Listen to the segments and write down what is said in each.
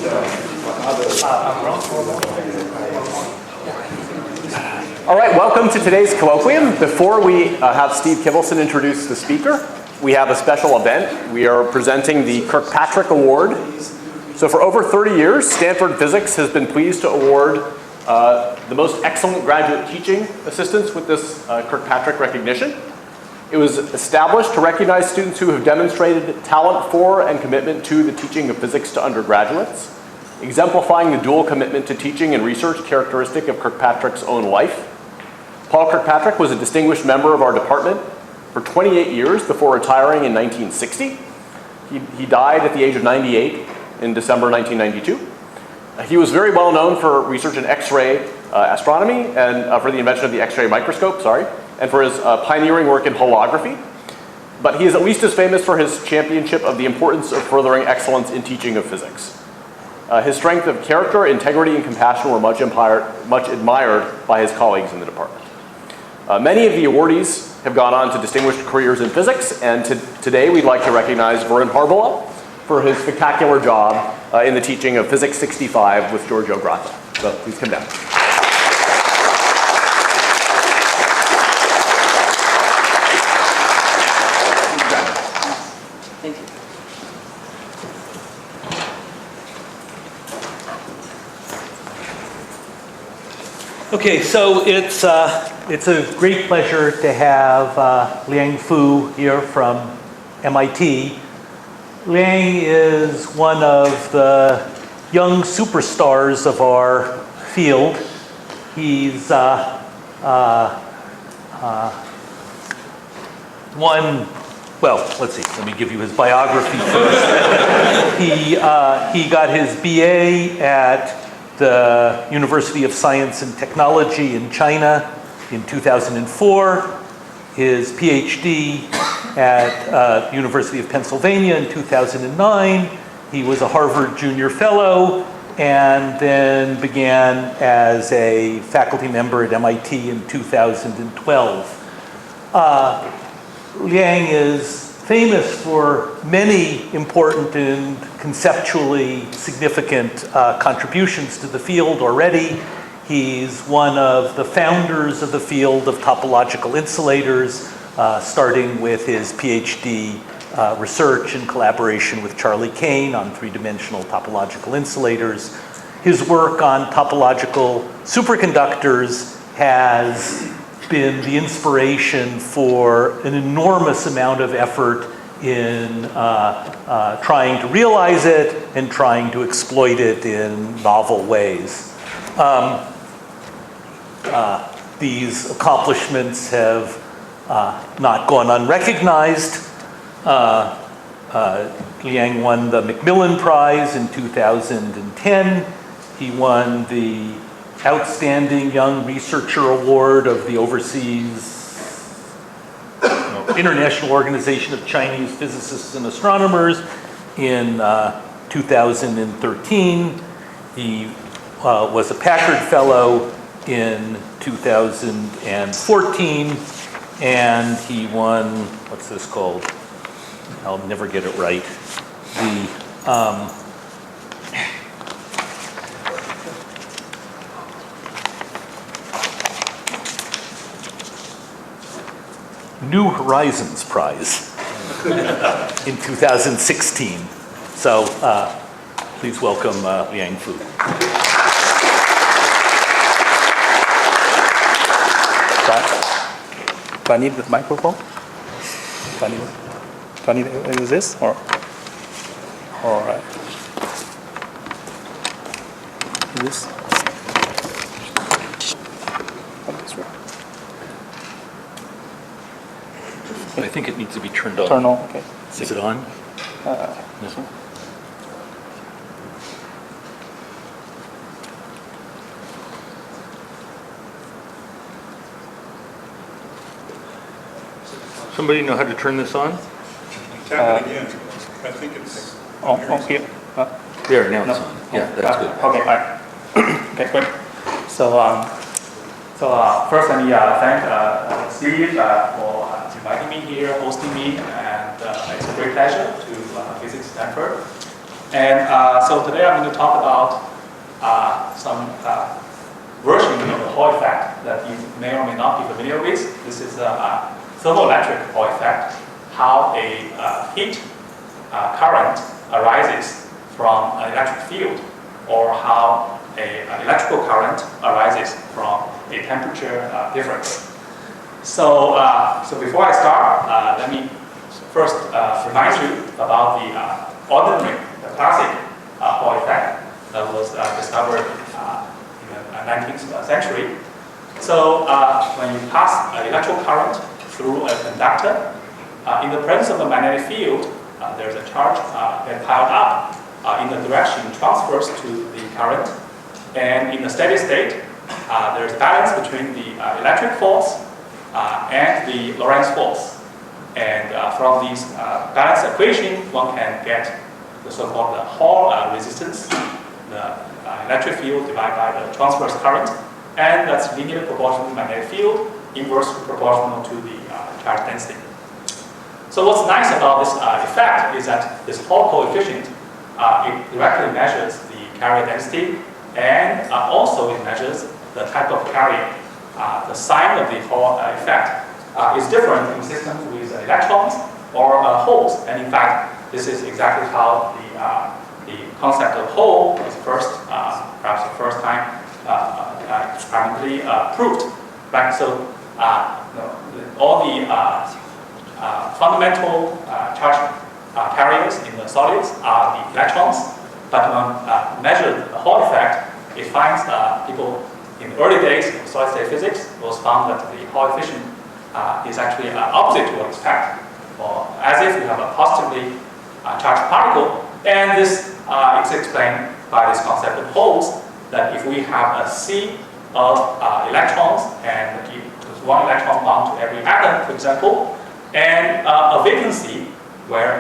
All right, welcome to today's colloquium. Before we have Steve Kivelson introduce the speaker, we have a special event. We are presenting the Kirkpatrick Award. So for over 30 years, Stanford Physics has been pleased to award the most excellent graduate teaching assistants with this Kirkpatrick recognition. It was established to recognize students who have demonstrated talent for and commitment to the teaching of physics to undergraduates, exemplifying the dual commitment to teaching and research characteristic of Kirkpatrick's own life. Paul Kirkpatrick was a distinguished member of our department for 28 years before retiring in 1960. He died at the age of 98 in December 1992. He was very well known for research in X-ray astronomy and for the invention of the X-ray microscope, and for his pioneering work in holography. But he is at least as famous for his championship of the importance of furthering excellence in teaching of physics. His strength of character, integrity, and compassion were much admired by his colleagues in the department. Many of the awardees have gone on to distinguished careers in physics, and today we'd like to recognize Vern Harbaugh for his spectacular job in the teaching of Physics 65 with Giorgio Gratta. So please come down. Thank you. Okay, so it's a great pleasure to have Liang Fu here from MIT. Liang is one of the young superstars of our field. He's let's see, let me give you his biography first. He got his BA at the University of Science and Technology in China in 2004, his PhD at the University of Pennsylvania in 2009. He was a Harvard Junior Fellow and then began as a faculty member at MIT in 2012. Liang is famous for many important and conceptually significant contributions to the field already. He's one of the founders of the field of topological insulators, starting with his PhD research in collaboration with Charlie Kane on three-dimensional topological insulators. His work on topological superconductors has been the inspiration for an enormous amount of effort in trying to realize it and trying to exploit it in novel ways. These accomplishments have not gone unrecognized. Liang won the Macmillan Prize in 2010. He won the Outstanding Young Researcher Award of the International Organization of Chinese Physicists and Astronomers in 2013. He was a Packard Fellow in 2014, and he won, what's this called? I'll never get it right. The New Horizons Prize in 2016. So please welcome Liang Fu. Do I need the microphone? Do I need to use this? Or? All right. This? I think it needs to be turned on. Turn on, okay. Is it on? This one. Somebody know how to turn this on? Tap it again. I think it's... Here. There, now No. it's on. Yeah, that's good. Okay, all right. Okay, great. So first let me thank Steve for inviting me here, hosting me, and it's a great pleasure to visit Stanford. And so today I'm going to talk about some version of the Hall effect that you may or may not be familiar with. This is a thermoelectric Hall effect, how a heat current arises from an electric field, or how an electrical current arises from a temperature difference. So, before I start, let me first remind you about the ordinary, the classic Hall effect that was discovered in the 19th century. So, when you pass an electrical current through a conductor, in the presence of a magnetic field, there's a charge that piled up in the direction transverse to the current. And in the steady state, there's balance between the electric force and the Lorentz force. And from these balance equation, one can get the so-called Hall resistance, the electric field divided by the transverse current, and that's linearly proportional to the magnetic field, inversely proportional to the charge density. So what's nice about this effect is that this Hall coefficient, it directly measures the carrier density, and also it measures the type of carrier. The sign of the Hall effect is different in systems with electrons or holes, and in fact, this is exactly how the concept of Hall was first, perhaps the first time, experimentally proved. Right? So all the fundamental charge carriers in the solids are the electrons, but when measured the Hall effect, it finds people in the early days of solid-state physics, it was found that the Hall coefficient is actually opposite to what we expect, or as if you have a positively charged particle, and this is explained by this concept of holes, that if we have a sea of electrons, and there's one electron bound to every atom, for example, and a vacancy where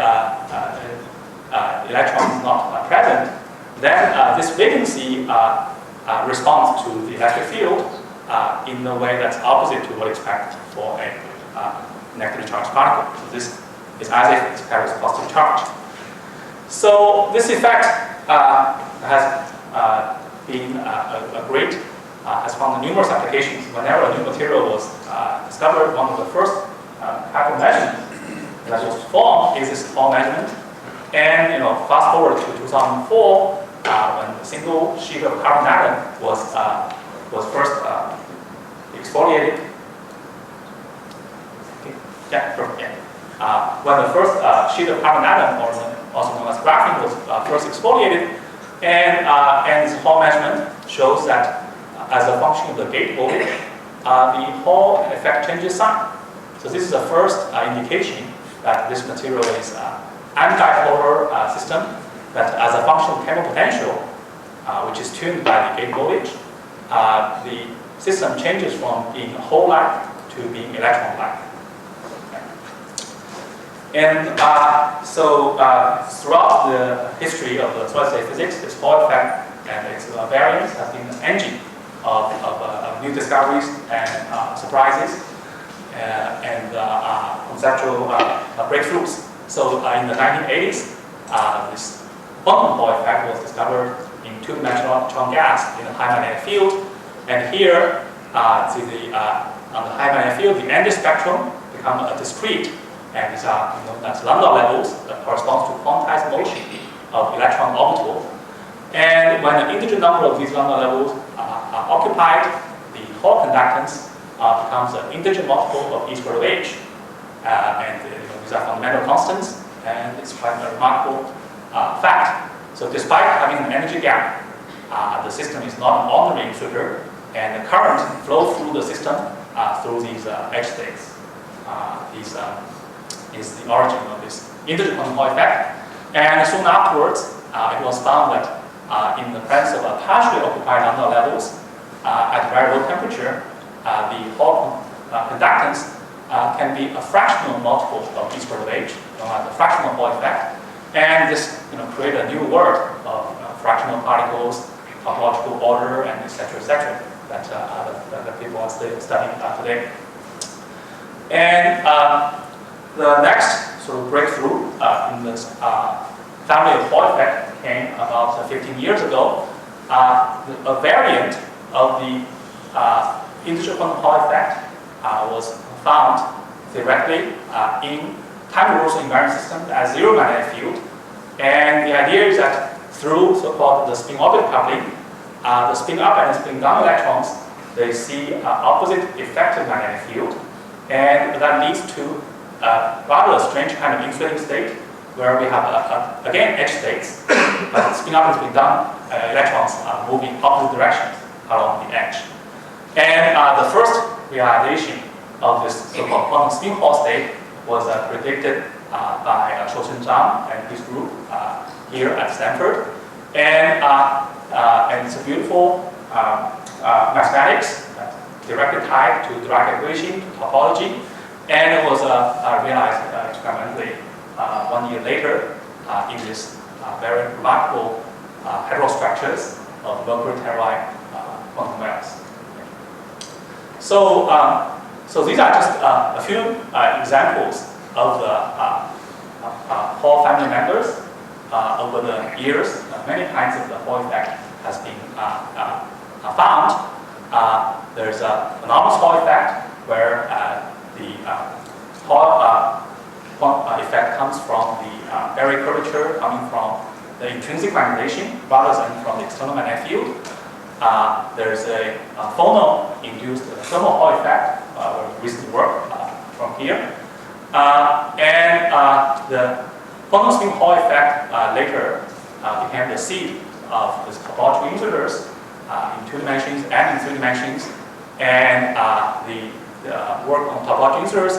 electron is not present, then this vacancy responds to the electric field in a way that's opposite to what we expect for a negatively charged particle. So this is as if it carries a positive charge. So this effect has been a great, has found numerous applications. Whenever a new material was discovered, one of the first type of measurement that was performed is this Hall measurement. And fast forward to 2004, when a single sheet of carbon atom was first exfoliated. Okay. Yeah, perfect. Yeah. When the first sheet of carbon atom, or also known as graphene, was first exfoliated, and this Hall measurement shows that as a function of the gate voltage, the Hall effect changes sign. So this is the first indication that this material is antipolar system, that as a function of chemical potential, which is tuned by the gate voltage, the system changes from being Hall-like to being electron-like. Okay. And so throughout the history of the solid-state physics, this Hall effect and its variance has been an engine of new discoveries and surprises and conceptual breakthroughs. So in the 1980s, this quantum Hall effect was discovered in two-dimensional neutron gas in a high magnetic field. And here, on the high magnetic field, the energy spectrum becomes discrete, and these are known as Landau levels that corresponds to quantized motion of electron orbital. And when an integer number of these Landau levels are occupied, the Hall conductance becomes an integer multiple of e squared of h. And these are fundamental constants, and it's quite a remarkable fact. So despite having an energy gap, the system is not an ordinary sugar, and the current flows through the system through these edge states. This is the origin of this integer quantum Hall effect. And soon afterwards, it was found that in the presence of partially occupied Landau levels at very low temperature, the Hall conductance can be a fractional multiple of e squared of h, known as the fractional Hall effect. And this create a new world of fractional particles, topological order, and etc., that people are studying today. And the next sort of breakthrough in this family of Hall effect came about 15 years ago, a variant of the integer quantum Hall effect was found theoretically in time reversal invariant systems as zero magnetic field. And the idea is that through so-called the spin-orbit coupling, the spin-up and spin-down electrons, they see opposite effective magnetic field. And that leads to rather a strange kind of insulating state where we have, again, edge states, but spin-up and spin-down electrons are moving opposite directions along the edge. And the first realization of this so-called quantum spin Hall state was predicted by Shouchen Zhang and his group here at Stanford. And it's a beautiful mathematics directly tied to Dirac equation, to topology, and it was realized experimentally 1 year later in this very remarkable heterostructures of mercury telluride quantum wells. So, so these are just a few examples of the Hall family members. Over the years, many kinds of the Hall effect has been found. There's an anomalous Hall effect where the Hall effect comes from the area curvature coming from the intrinsic magnetization rather than from the external magnetic field. There's a phono-induced thermal Hall effect, where we recently work from here. And the phono spin Hall effect later became the seed of this topological insulators in 2 dimensions and in 3 dimensions. And the work on topological insulators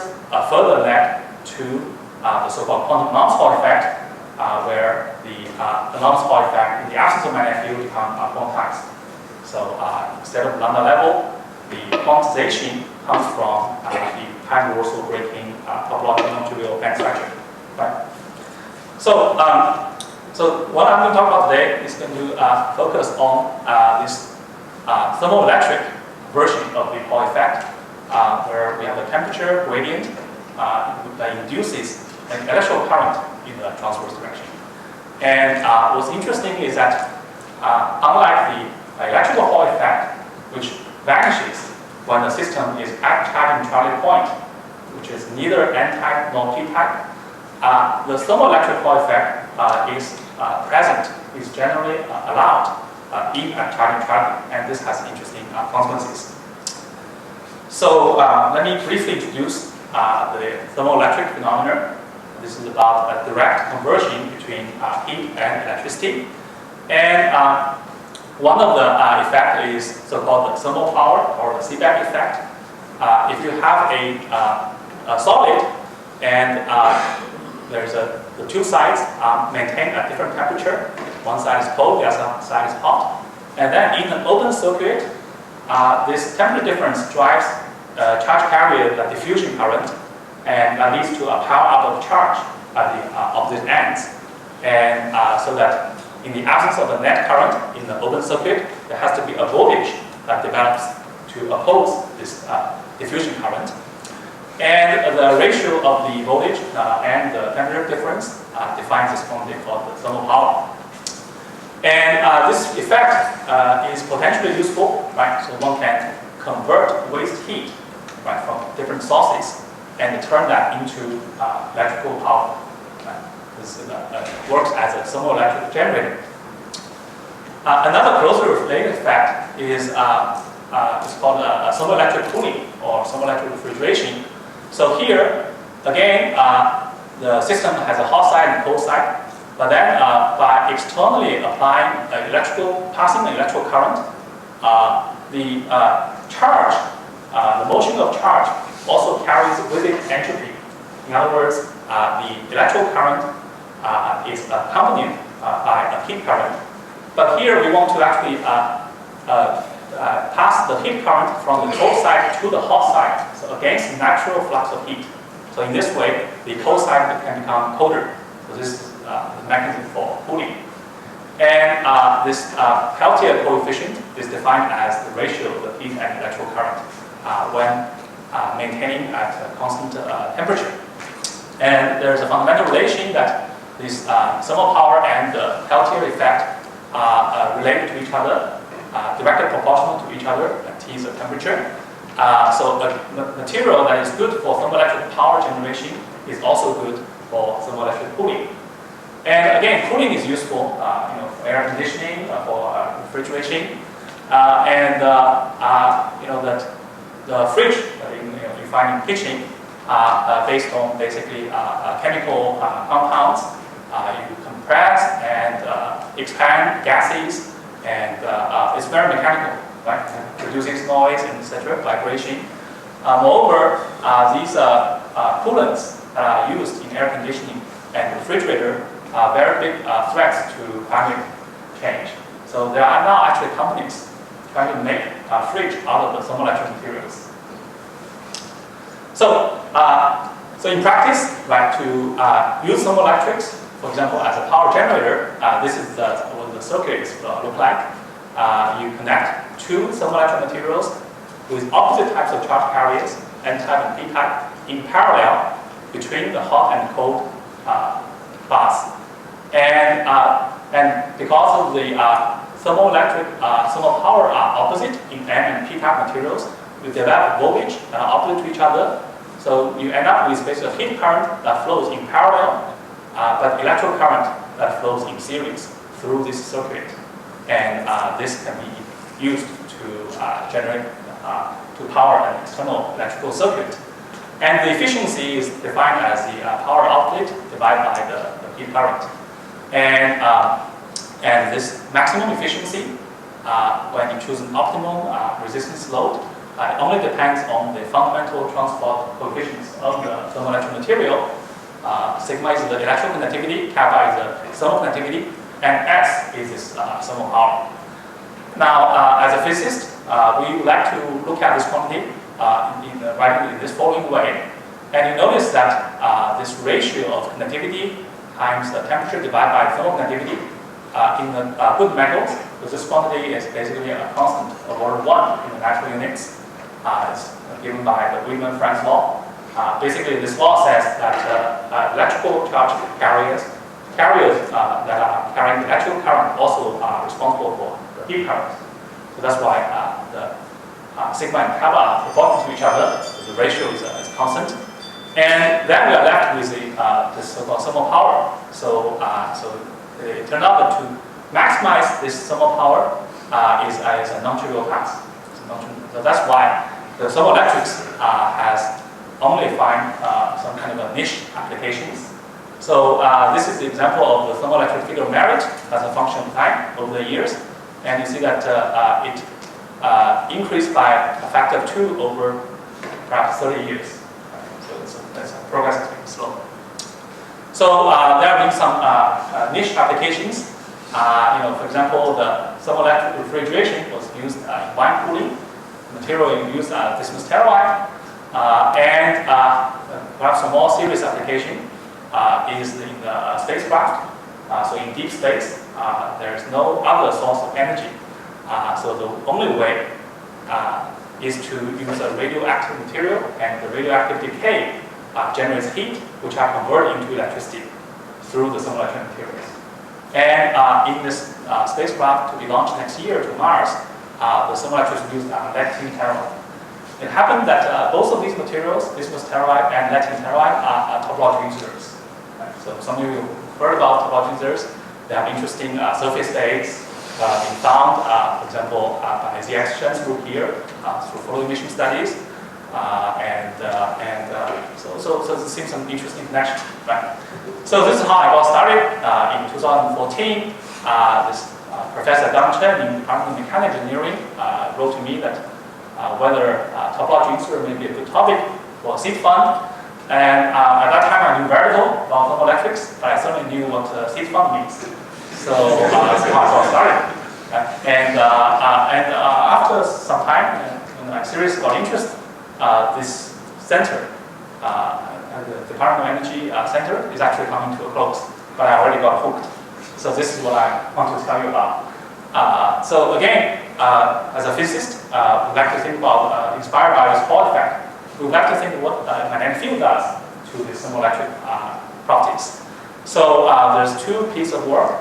further led to the so-called quantum anomalous Hall effect, where the anomalous Hall effect in the absence of magnetic field become quantized. So instead of lambda level, the quantization comes from the time reversal breaking topological non-trivial band structure. Right? So, so what I'm going to talk about today is going to focus on this thermoelectric version of the Hall effect, where we have a temperature gradient that induces an electrical current in the transverse direction. And what's interesting is that unlike the electrical Hall effect, which vanishes when the system is at charge neutrality point, which is neither n-type nor p-type, the thermoelectric Hall effect is present, is generally allowed in at charge neutrality, and this has interesting consequences. So let me briefly introduce the thermoelectric phenomenon. This is about a direct conversion between heat and electricity. And one of the effects is so-called the thermopower or the seebeck effect. If you have a solid and there's the 2 sides maintain at different temperature. One side is cold, the other side is hot. And then in an open circuit, this temperature difference drives charge carrier diffusion current, and that leads to a power up of charge at the opposite ends. And so that in the absence of the net current in the open circuit, there has to be a voltage that develops to oppose this diffusion current. And the ratio of the voltage and the temperature difference defines this quantity called the thermal power. And this effect is potentially useful, right? So one can convert waste heat, right, from different sources and turn that into electrical power. Right? This works as a thermoelectric generator. Another closely related effect is it's called thermoelectric cooling or thermoelectric refrigeration. So here, again, the system has a hot side and cold side, but then by externally applying passing electrical current, the charge, the motion of charge also carries with it entropy. In other words, the electrical current is accompanied by a heat current. But here we want to actually pass the heat current from the cold side to the hot side, so against natural flux of heat. So in this way, the cold side can become colder. So this is the mechanism for cooling. And this Peltier coefficient is defined as the ratio of the heat and electrical current when maintaining at a constant temperature. And there's a fundamental relation that this thermal power and the Peltier effect are related to each other, directly proportional to each other at T is the temperature. So a material that is good for thermoelectric power generation is also good for thermoelectric cooling. And again, cooling is useful for air conditioning, for refrigeration, and that the fridge you find in kitchen based on basically chemical compounds. You compress and expand gases, and it's very mechanical, right? Produces noise and etc. vibration. Moreover, these coolants that are used in air conditioning and refrigerator are very big threats to climate change. So there are now actually companies trying to make a fridge out of the thermoelectric materials. So, so in practice, right, to use thermoelectrics, for example, as a power generator, this is what the circuits look like. You connect two thermoelectric materials with opposite types of charge carriers, N-type and P-type, in parallel between the hot and cold class. And because of the thermal power are opposite in N and P-type materials, you develop voltage that are opposite to each other. So you end up with basically a heat current that flows in parallel, but electrical current that flows in series through this circuit. And this can be used to generate, to power an external electrical circuit. And the efficiency is defined as the power outlet divided by the heat current. And this maximum efficiency, when you choose an optimum resistance load, it only depends on the fundamental transport coefficients of the thermoelectric material. Sigma is the electrical conductivity, kappa is the thermal conductivity, and S is this thermal power. Now, as a physicist, we would like to look at this quantity in this following way. And you notice that this ratio of conductivity times the temperature divided by thermal conductivity in the good metals, so this quantity is basically a constant of order 1 in the natural units. It's given by the Weyl-Franz law. Basically, this law says that electrical charge carriers that are carrying electrical current also are responsible for the heat current. So that's why the sigma and kappa are proportional to each other. So the ratio is constant. And then we are left with the so-called thermal power. So it turned out that to maximize this thermal power is a non-trivial task. So that's why the thermoelectrics has only find some kind of a niche applications. So this is the example of the thermoelectric figure of merit as a function of time over the years. And you see that it increased by a factor of 2 over perhaps 30 years. So that's progress has been slow. So there have been some niche applications. For example, the thermoelectric refrigeration was used in wine cooling. The material used bismuth telluride. And perhaps a more serious application is in the spacecraft. So in deep space, there is no other source of energy. So the only way is to use a radioactive material, and the radioactive decay generates heat, which are converted into electricity through the thermoelectric materials. And in this spacecraft to be launched next year to Mars, the thermoelectrics used lead-tin telluride. It happened that both of these materials, bismuth telluride and lead-tin telluride, are topological users. Right? So some of you heard about topological users. They have interesting surface states being found, for example, by ZX Shen's group here through photo emission studies. So this seems some interesting connection, right? So this is how I got started. In 2014, this Professor Dang Chen in the Department of Mechanical Engineering wrote to me that whether topological user may be a good topic for a seed fund. And at that time, I knew very little about thermoelectrics, but I certainly knew what seed fund means. So that's how I got started. And after some time, when I seriously got interest, this center, the Department of Energy Center, is actually coming to a close. But I already got hooked. So this is what I want to tell you about. So again, as a physicist, we like to think about, inspired by this Hall effect, we would like to think what magnetic field does to the thermoelectric properties. So there's two pieces of work.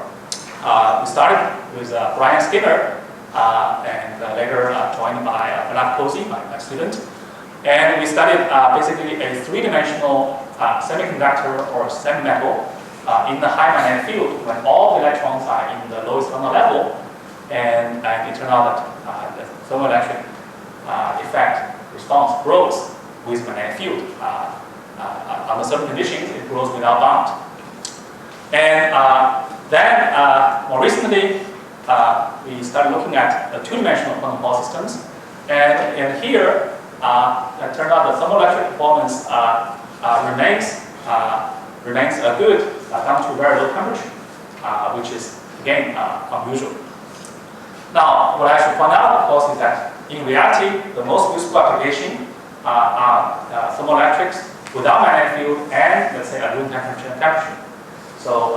We started with Brian Skinner, and later joined by Bernard Cozy, my student. And we studied basically a three-dimensional semiconductor or semimetal in the high magnetic field when all the electrons are in the lowest Landau level, and it turned out that the thermoelectric effect response grows with magnetic field. Under certain conditions, it grows without bound. And then more recently, we started looking at two-dimensional quantum Hall systems, and here it turned out the thermoelectric performance remains good down to very low temperature, which is again unusual. Now, what I should point out, of course, is that in reality, the most useful application are thermoelectrics without magnetic field and, let's say, at room temperature and temperature. So,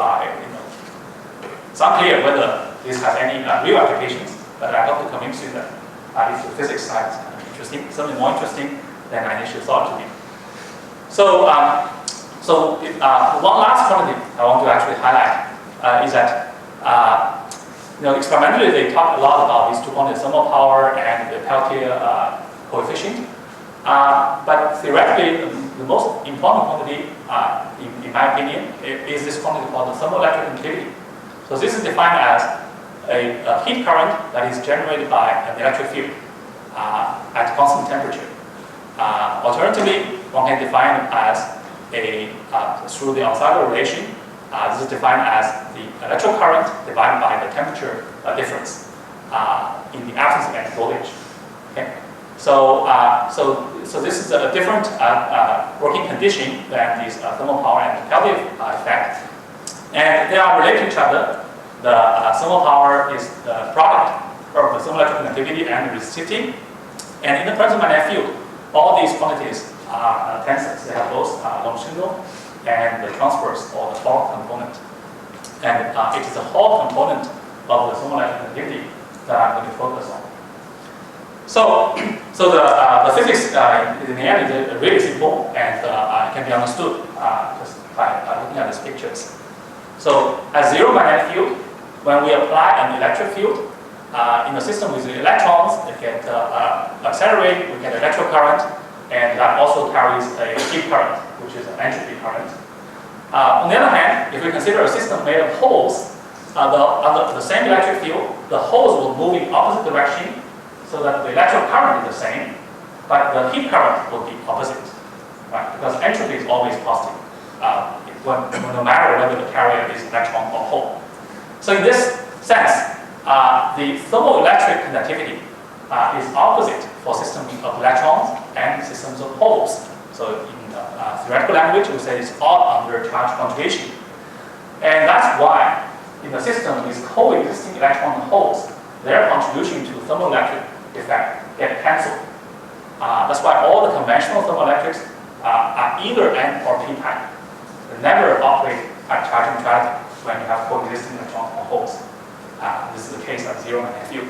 it's unclear whether this has any real applications, but I hope to convince you that if the physics side is kind of interesting, something more interesting than I initially thought to be. So, one last quantity I want to actually highlight is that experimentally they talk a lot about these two quantities, thermopower and the Peltier coefficient. But theoretically, the most important quantity, in my opinion, is this quantity called the thermoelectric conductivity. So this is defined as a heat current that is generated by an electric field at constant temperature. Alternatively, one can define it as through the Onsager relation. This is defined as the electrical current divided by the temperature difference in the absence of any voltage. Okay. So this is a different working condition than this thermopower and the Peltier effect, and they are related to each other. The thermopower is the product of the thermoelectric conductivity and the resistivity, and in the present magnetic field, all these quantities are tensors. They have both longitudinal and the transverse or the Hall component, and it is the Hall component of the thermoelectric conductivity that I'm going to focus on. So the physics in the end is really simple and it can be understood just by looking at these pictures. So at zero magnetic field, when we apply an electric field in a system with the electrons, they get accelerated, we get electrical current, and that also carries a heat current, which is an entropy current. On the other hand, if we consider a system made of holes, under the same electric field, the holes will move in opposite direction, so that the electrical current is the same, but the heat current will be opposite, right? Because entropy is always positive, no matter whether the carrier is electron or hole. So in this sense, the thermoelectric conductivity is opposite for systems of electrons and systems of holes. So in theoretical language, we say it's odd under charge conjugation. And that's why in the system with coexisting electron and holes, their contribution to thermoelectric effect get cancelled. That's why all the conventional thermoelectrics are either N or P type. They never operate at charge neutrality when you have coexisting electrons or holes. This is the case at zero magnetic field.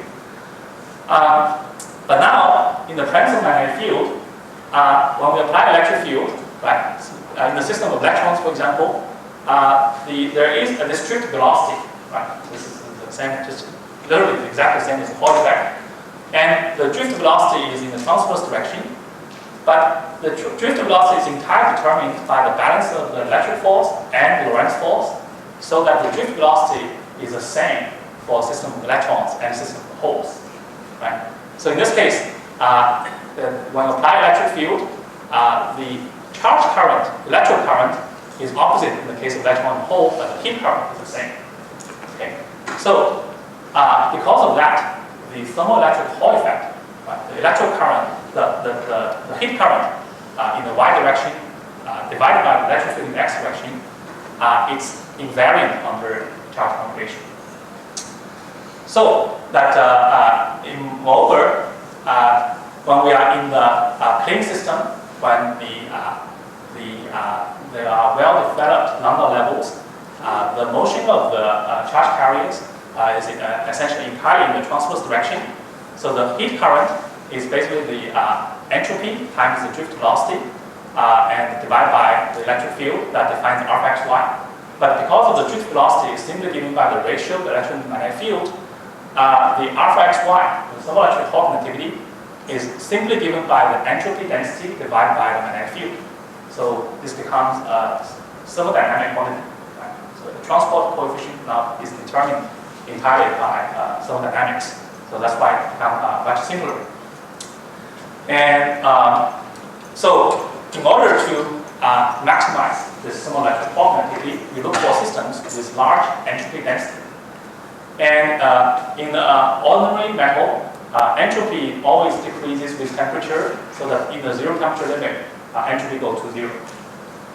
But now, in the presence of magnetic field, when we apply electric field, right, in the system of electrons, for example, there is a discrete velocity. Right? This is the same, just literally exactly the same as the Hall effect. And the drift velocity is in the transverse direction, but the drift velocity is entirely determined by the balance of the electric force and the Lorentz force, so that the drift velocity is the same for a system of electrons and a system of holes. Right? So in this case, when we apply electric field, the charge current, electrical current, is opposite in the case of electron and hole, but the heat current is the same. Okay. So because of that, the thermoelectric Hall effect, right, the electrical current, the heat current in the y direction divided by the electric field in the x direction, it's invariant under charge conjugation. So that moreover, when we are in the clean system, when there are well-developed Landau levels, the motion of the charge carriers is essentially entirely in the transverse direction. So the heat current is basically the entropy times the drift velocity and divided by the electric field that defines Rfxy. But because of the drift velocity is simply given by the ratio of the electromagnetic field, the alpha xy, the thermoelectric Hall conductivity, is simply given by the entropy density divided by the magnetic field. So this becomes a thermodynamic quantity. Right? So the transport coefficient now is determined entirely by thermodynamics. So that's why it becomes much simpler. And so in order to maximize this thermoelectric Hall conductivity, we look for systems with large entropy density. And in ordinary metal, entropy always decreases with temperature, so that in the zero temperature limit, entropy goes to zero.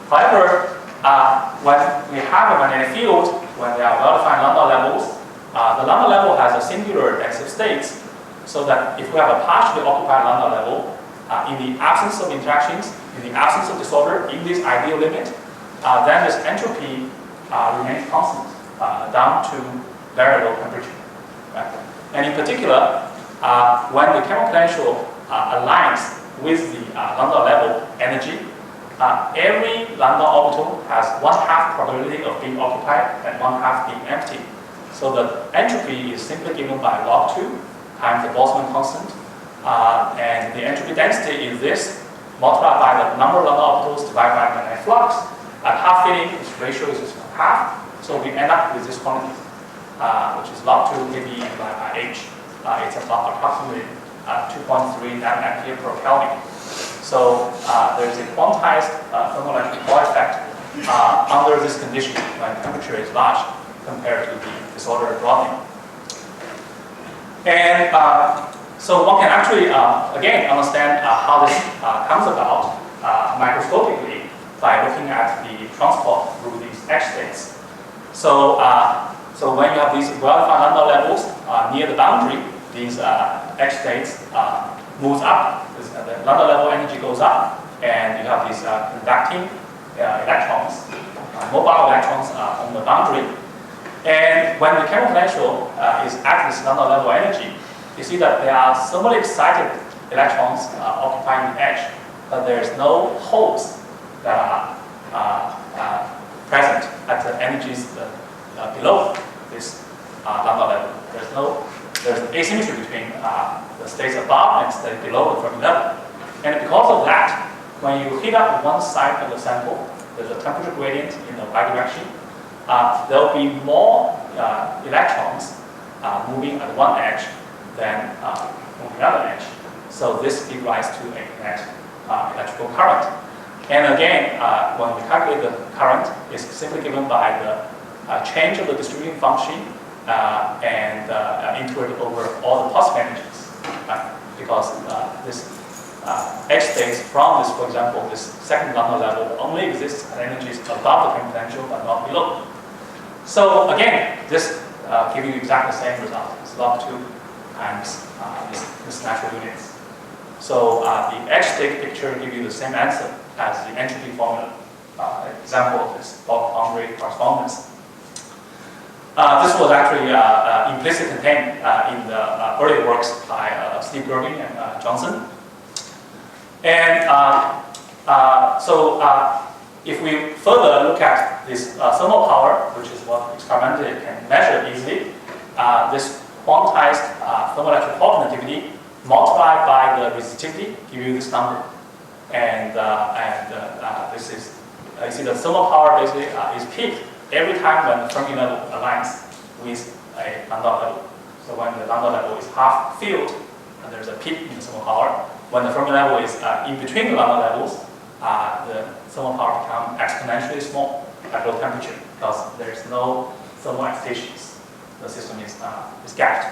However, when we have a magnetic field, when there are well-defined Landau levels, the Landau level has a singular density of states, so that if we have a partially occupied Landau level, in the absence of interactions, in the absence of disorder, in this ideal limit, then this entropy remains constant down to very low temperature. Right? And in particular, when the chemical potential aligns with the Landau level energy, every Landau orbital has 1/2 probability of being occupied and 1/2 being empty. So the entropy is simply given by log 2 times the Boltzmann constant. And the entropy density is this, multiplied by the number of Landau orbitals divided by the magnetic flux. At half filling, this ratio is just half. So we end up with this quantity, which is log 2 kb divided by h. It's about approximately 2.3 nanoampere per Kelvin. So there's a quantized thermoelectric Hall effect under this condition when temperature is large compared to the disordered broadening. And so one can actually, again, understand how this comes about microscopically by looking at the transport through these H states. So, so when you have these well-defined Landau levels near the boundary, these H states moves up. The Landau level energy goes up, and you have these conducting electrons, mobile electrons on the boundary. And when the chemical potential is at this Landau level energy, you see that there are thermally excited electrons occupying the edge, but there's no holes that are present at the energies below this Landau level. There's asymmetry between the states above and states below the Fermi level. And because of that, when you heat up one side of the sample, there's a temperature gradient in the y direction. There will be more electrons moving at one edge than on the other edge. So this gives rise to a net electrical current. And again, when we calculate the current, it's simply given by the change of the distributing function and integrated over all the positive energies. Because this H states from this, for example, this second Landau level only exists at energies above the chemical potential but not below. So again, this gives you exactly the same result. It's log 2 times this natural units. So the H state picture gives you the same answer as the entropy formula. Example of this bulk boundary correspondence. This was actually implicitly contained in the earlier works by Steve Gerving and Johnson. And if we further look at this thermal power, which is what experimentally can measure easily, this quantized thermoelectric Hall conductivity multiplied by the resistivity give you this number. And this is, you see the thermal power basically is peaked every time when the Fermi level aligns with a Landau level. So when the Landau level is half filled, and there's a peak in the thermal power. When the Fermi level is in between the Landau levels, the thermal power becomes exponentially small at low temperature because there's no thermal excitations. The system is gapped.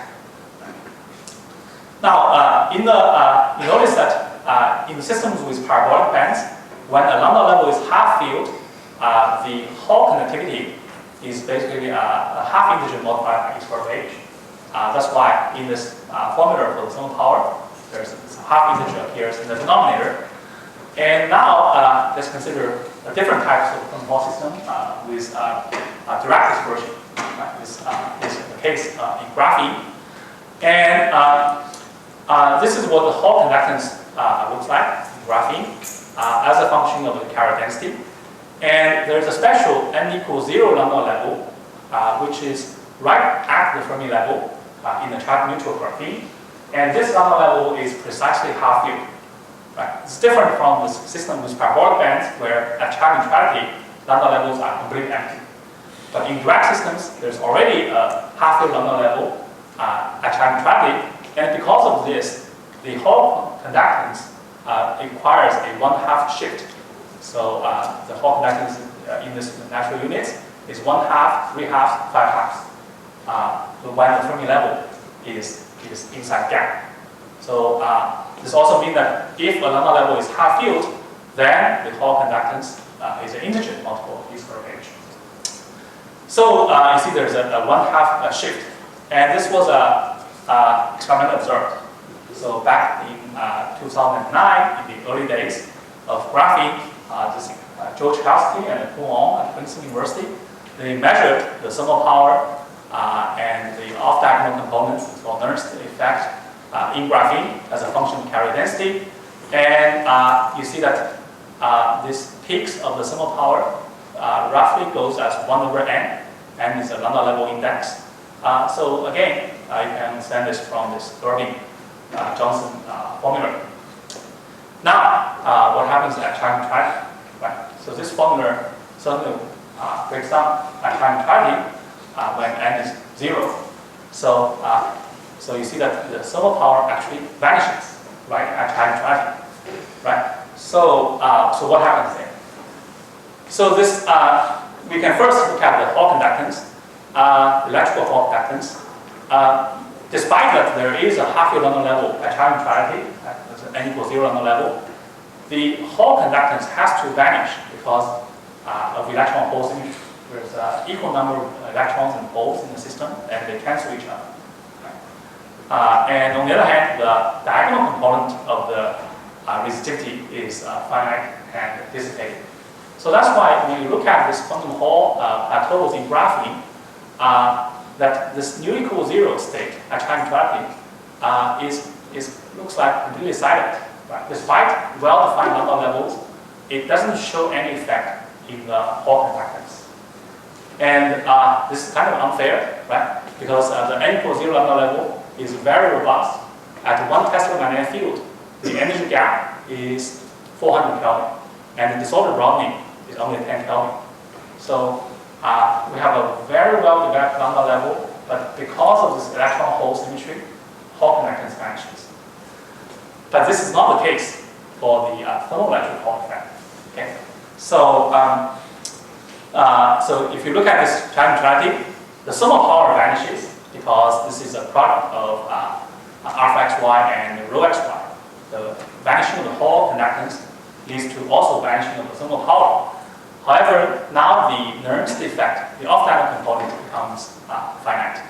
Now, you notice that in the systems with parabolic bands, when a Landau level is half filled, the Hall conductivity is basically a half integer multiplied by e squared h. That's why in this formula for the thermal power, there's this half integer appears in the denominator. And now let's consider a different types of thermal Hall system with Dirac dispersion. This is the case in graphene. And this is what the Hall conductance looks like in graphene as a function of the carrier density. And there's a special n equals 0 Landau level, which is right at the Fermi level in the charge neutral graphene. And this Landau level is precisely half filled. Right? It's different from the system with parabolic bands where at charge neutrality, Landau levels are completely empty. But in Dirac systems, there's already a half filled Landau level at charge neutrality. And because of this, the Hall conductance requires a 1/2 shift. So the Hall conductance in this natural units is 1/2, 3/2, 5/2. When the Fermi level is inside gap. So this also means that if a Landau level is half filled, then the Hall conductance is an integer multiple of d squared h. So you see there's a 1/2 shift, and this was experimentally observed. So back in 2009, in the early days of graphene, George Kowski and Paul at Princeton University, they measured the thermal power and the off-diagonal components for Nernst effect in graphene as a function of carrier density. And you see that these peaks of the thermal power roughly goes as 1/n, and is a Landau level index. So again, you can understand this from this Irving-Johnson formula. Now, what happens at charge neutrality? Right? So this formula suddenly breaks down at charge neutrality when n is 0. So, so you see that the thermal power actually vanishes, right, at charge neutrality, right? So, so what happens there? So this, we can first look at the Hall conductance, electrical Hall conductance. Despite that there is a half filled Landau level at charge neutrality, n equals 0 Landau level, the Hall conductance has to vanish because of electron-hole symmetry. There's an equal number of electrons and holes in the system, and they cancel each other. Right? And on the other hand, the diagonal component of the resistivity is finite and dissipated. So that's why when you look at this quantum Hall plateaus in graphene, that this nu equals 0 state at charge neutrality looks like completely silent. Right? Despite well-defined Landau levels, it doesn't show any effect in the Hall conductance. And this is kind of unfair, right? Because the n equals 0 Landau level is very robust. At 1 Tesla magnetic field, the energy gap is 400 Kelvin, and the disordered Brownian is only 10 Kelvin. So we have a very well-developed Landau level, but because of this electron-hole symmetry, Hall conductance vanishes. But this is not the case for the thermoelectric Hall effect. Okay, so so if you look at this charge neutrality, the thermal power vanishes because this is a product of alpha xy and rho xy. The vanishing of the Hall conductance leads to also vanishing of the thermal power. However, now the Nernst effect, the off-diagonal component, becomes finite.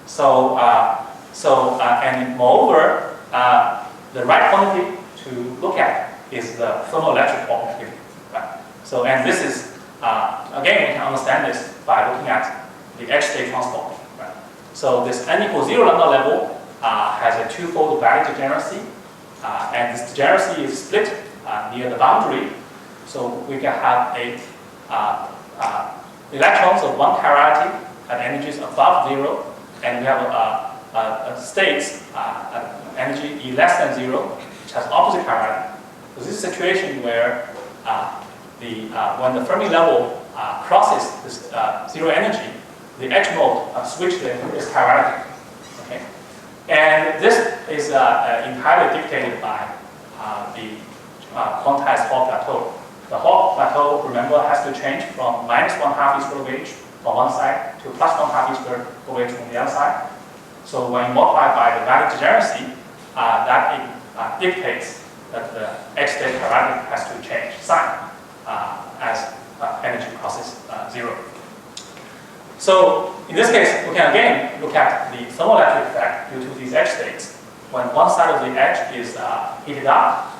So, and moreover, the right quantity to look at is the thermoelectric Hall conductivity. Right? So, and this is again, we can understand this by looking at the edge state transport. Right? So this n equals 0 Landau level has a twofold value degeneracy, and this degeneracy is split near the boundary. So we can have electrons of 1 chirality at energies above 0, and we have states at energy E less than 0, which has opposite chirality. So this is a situation where when the Fermi level crosses this 0 energy, the edge mode switch is chirality. Okay? And this is entirely dictated by the quantized Hall plateau. The Hall plateau, remember, has to change from -1/2 e squared of h on one side to +1/2 e squared of h on the other side. So when you multiply by the value degeneracy, that dictates that the edge state chirality has to change sign as energy crosses 0. So in this case, we can again look at the thermoelectric effect due to these edge states. When one side of the edge is heated up,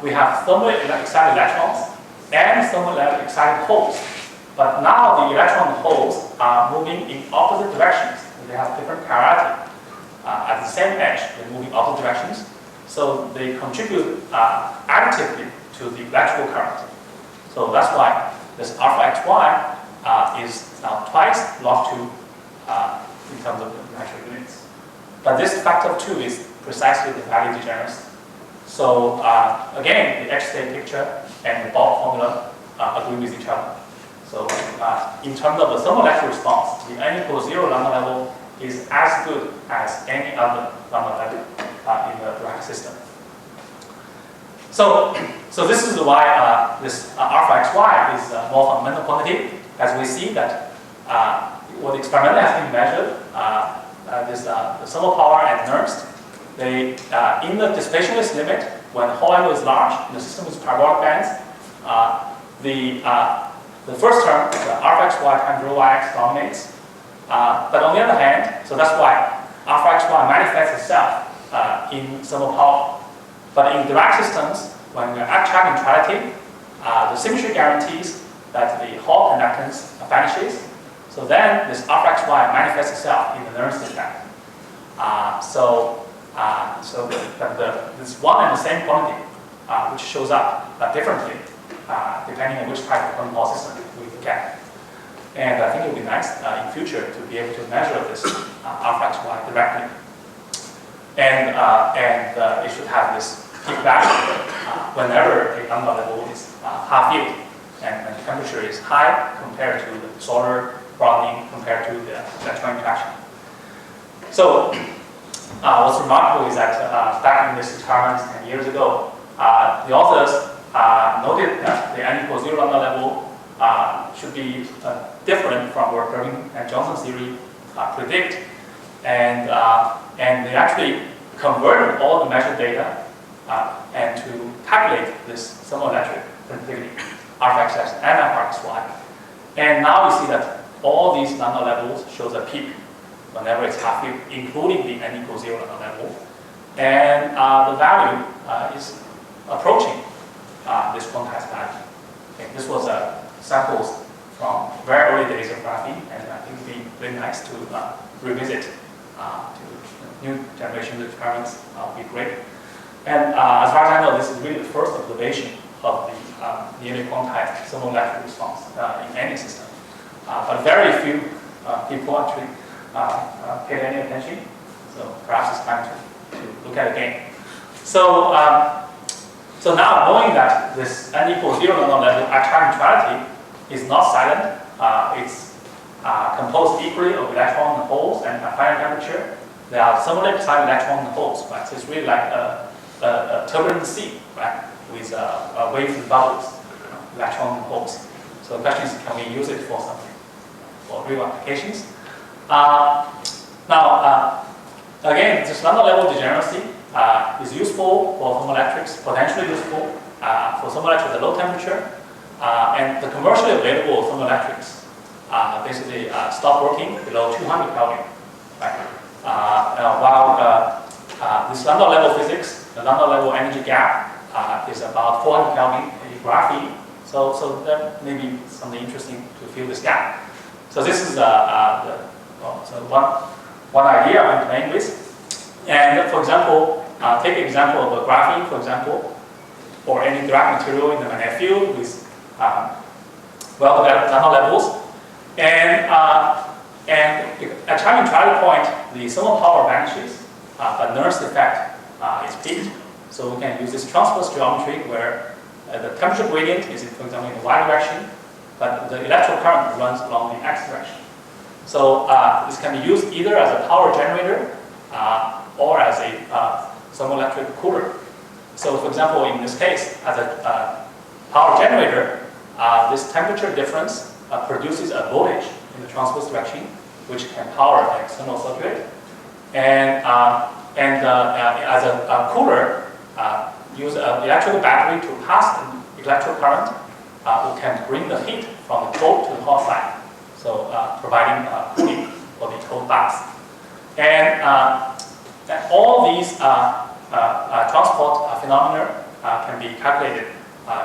we have thermally excited electrons and thermally excited holes. But now the electron holes are moving in opposite directions. They have different chirality. At the same edge, they move in opposite directions. So they contribute additively to the electrical current. So that's why this alpha xy is now twice log 2 in terms of the measured units. But this factor 2 is precisely the value degeneracy. So again, the X-state picture and the bulk formula agree with each other. So in terms of the thermoelectric response, the n equals 0 lambda level is as good as any other lambda level in the Dirac system. So this is why this alpha xy is a more fundamental quantity, as we see that what experimentally has been measured, the thermopower and Nernst, they in the dissipationless limit, when the Hall angle is large and the system is parabolic bands, the first term, the alpha xy times rho yx dominates. But on the other hand, so that's why alpha xy manifests itself in thermopower. But in Dirac systems, when we are at charge neutrality, the symmetry guarantees that the Hall conductance vanishes. So then this alpha xy manifests itself in the Nernst effect. This one and the same quantity, which shows up differently depending on which type of thermal system we look at. And I think it would be nice in future to be able to measure this alpha xy directly. And it should have this peak value whenever the lambda level is half filled and the temperature is high compared to the solar broadening compared to the electron interaction. So what's remarkable is that back in this experiment 10 years ago, the authors noted that the n equals 0 lambda level should be different from what Graphene and Johnson's theory predict, and they actually converted all the measured data and to calculate this thermoelectric conductivity, alpha xx and alpha xy. And now we see that all these lambda levels shows a peak whenever it's half filled, including the n equals 0 lambda level, and the value is approaching this quantized value. Okay, this was samples from very early days of graphene, and I think it would be very nice to revisit to new generation of experiments. Would be great. And as far as I know, this is really the first observation of the nearly quantized thermoelectric response in any system. But very few people actually paid any attention. So perhaps it's time to look at it again. So now knowing that this n equals 0 lambda level at charge neutrality is not silent, it's composed equally of electron and holes and at finite temperature. There are thermally excited electron and holes, right? So it's really like a turbulent sea, right? With waves and bubbles, electron and holes. So the question is, can we use it for something, for real applications? Again, this lambda level degeneracy is useful for thermoelectrics, potentially useful for thermoelectrics at low temperature, and the commercially available thermoelectrics basically stop working below 200 Kelvin. Right? While this lambda level physics, the lambda level energy gap is about 400 Kelvin in graphene, so there may be something interesting to fill this gap. So this is one idea I'm playing with. And for example, take an example of a graphene, for example, or any Dirac material in the magnetic field with well-developed lambda levels. And at charge neutrality point, the thermopower vanishes, but Nernst effect is peaked. So we can use this transverse geometry where the temperature gradient is, for example, in the y direction, but the electrical current runs along the x direction. So this can be used either as a power generator or as a thermoelectric cooler. So for example, in this case, as a power generator, this temperature difference produces a voltage in the transverse direction, which can power an external circuit. And as a cooler, use an electrical battery to pass an electrical current, we can bring the heat from the cold to the hot side, so providing cooling for the cold bath. And all these transport phenomena can be calculated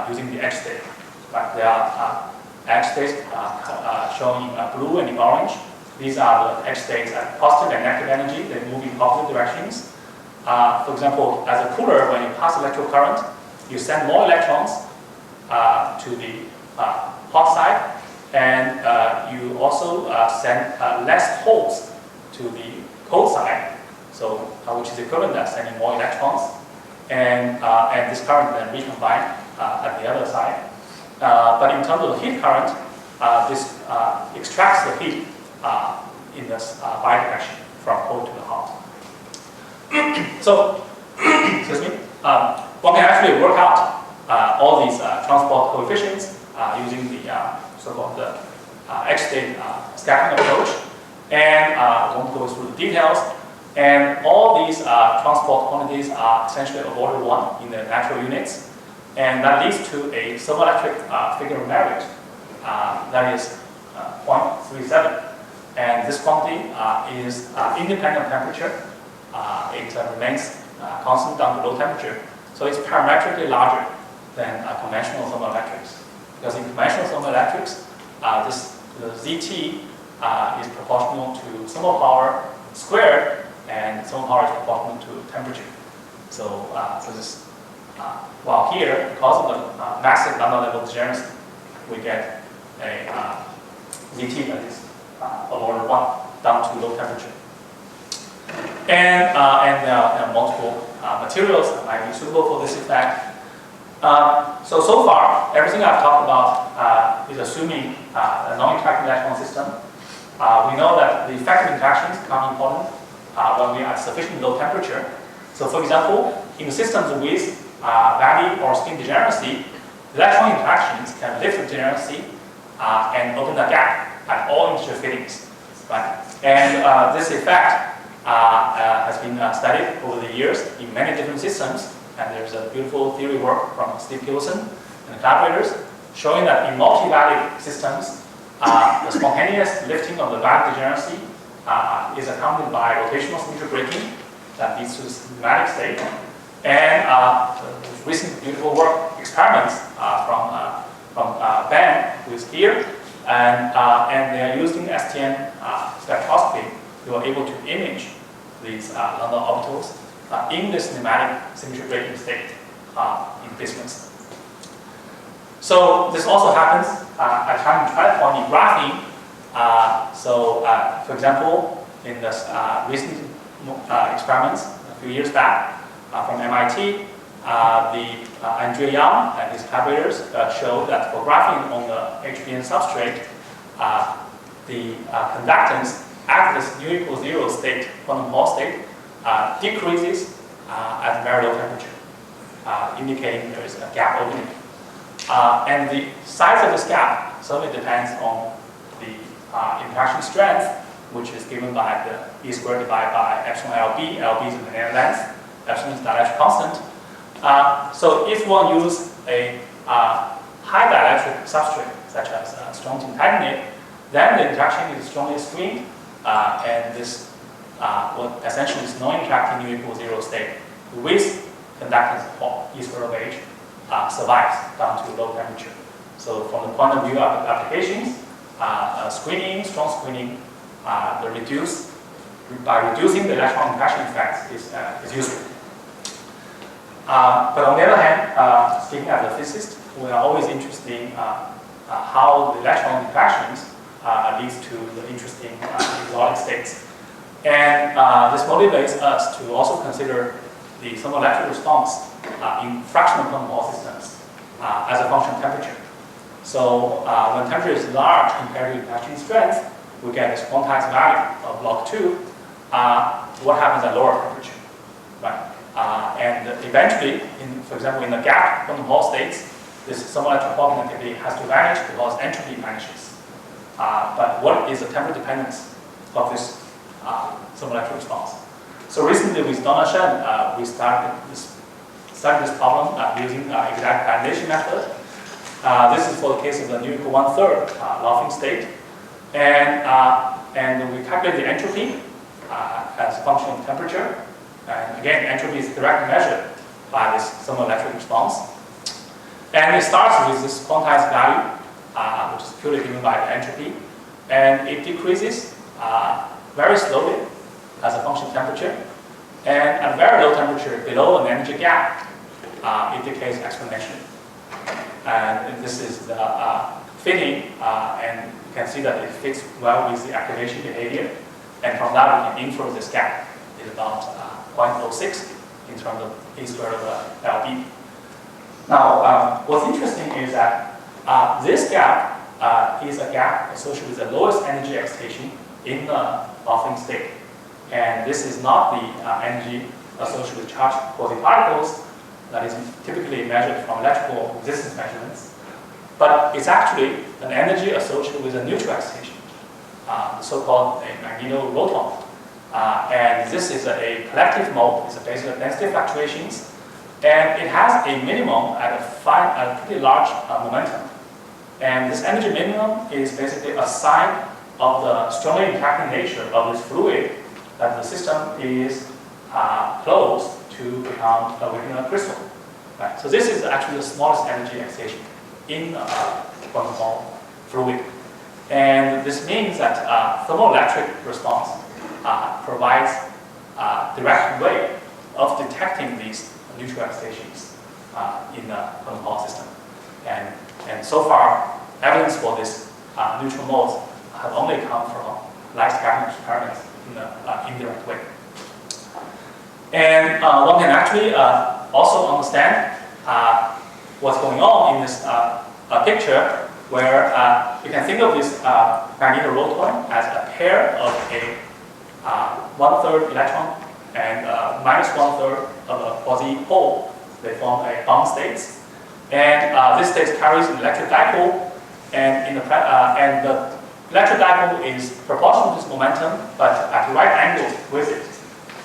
using the edge state. Right? There are edge states shown in blue and in orange. These are the edge states at positive and negative energy. They move in opposite directions. For example, as a cooler, when you pass electrical current, you send more electrons to the hot side, and you also send less holes to the cold side, so which is equivalent to sending more electrons, and this current then recombined at the other side. But in terms of the heat current, this extracts the heat in this bidirection from cold to the hot. So, excuse me, one can actually work out all these transport coefficients using the so-called X-state scattering approach, and I won't go through the details. And all these transport quantities are essentially of order 1 in the natural units, and that leads to a thermoelectric figure of merit that is 0.37. And this quantity is independent of temperature. It remains constant down to low temperature. So it's parametrically larger than conventional thermoelectrics. Because in conventional thermoelectrics, the ZT is proportional to thermopower squared, and thermopower is proportional to temperature. So, while here, because of the massive Landau level degeneracy, we get a ZT that is of order 1 down to low temperature. And there are multiple materials that might be suitable for this effect. So far, everything I've talked about is assuming a non-interacting electron system. We know that the effective interactions become important when we are at sufficiently low temperature. So for example, in systems with Valley or spin degeneracy, electron interactions can lift the degeneracy and open the gap at all integer fittings. Right? And this effect has been studied over the years in many different systems, and there's a beautiful theory work from Steve Gilson and collaborators showing that in multi-valley systems, the spontaneous lifting of the valley degeneracy is accompanied by rotational symmetry breaking that leads to the systematic state. And recent beautiful work experiments from Ben, who is here, and they are using STM spectroscopy. They were able to image these Landau orbitals in the cinematic symmetry breaking state in basements. So this also happens at time triathlon in graphene. For example, in this recent experiments a few years back from MIT, Andrea Young and his collaborators showed that for graphene on the HBN substrate, the conductance at this nu equals 0 state, quantum Hall state, decreases at very low temperature, indicating there is a gap opening. And the size of this gap certainly depends on the interaction strength, which is given by the E squared divided by epsilon LB. LB is the linear length, epsilon is the dielectric constant. So if one uses a high dielectric substrate, such as strontium titanate, then the interaction is strongly screened, and this what essentially is non-interacting nu equals 0 state with conductance of E squared of H survives down to low temperature. So from the point of view of applications, screening, strong screening, by reducing the electron interaction effects is useful. But on the other hand, speaking as a physicist, we are always interested in how the electron interactions leads to the interesting exotic states. And this motivates us to also consider the thermoelectric response in fractional quantum Hall systems as a function of temperature. So when temperature is large compared to interaction strength, we get this quantized value of log 2. What happens at lower temperature, right? And eventually, for example, in the gap quantum Hall states, this thermoelectric Hall conductivity has to vanish because entropy vanishes. But what is the temperature dependence of this thermoelectric response? So recently with Donna Shen, we started this problem using exact validation method. This is for the case of the nu equal 1/3 Laughing state. And we calculate the entropy as a function of temperature. And again, entropy is directly measured by this thermoelectric response. And it starts with this quantized value, which is purely given by the entropy. And it decreases very slowly as a function of temperature. And at very low temperature, below an energy gap, it decays exponentially. And this is the fitting, and you can see that it fits well with the activation behavior. And from that, we can infer this gap is about 0.06 in terms of A squared over LB. Now, what's interesting is that this gap is a gap associated with the lowest energy excitation in the buffering state. And this is not the energy associated with charged quasi-particles that is typically measured from electrical resistance measurements, but it's actually an energy associated with a neutral excitation, the so-called magnetoroton. And this is a collective mode. It's based on density fluctuations, and it has a minimum at a pretty large momentum. And this energy minimum is basically a sign of the strongly interacting nature of this fluid, that the system is close to become a Weyl crystal. Right? So this is actually the smallest energy excitation in quantum Hall fluid. And this means that thermoelectric response provides a direct way of detecting these neutral excitations in the quantum Hall system. And so far, evidence for this neutral modes have only come from light scattering experiments in an indirect way. And one can actually also understand what's going on in this picture, where you can think of this magnetoroton as a pair of a 1/3 electron and -1/3 of a quasi-pole. They form a bound states. And this state carries an electric dipole, and the electric dipole is proportional to this momentum, but at right angles with it.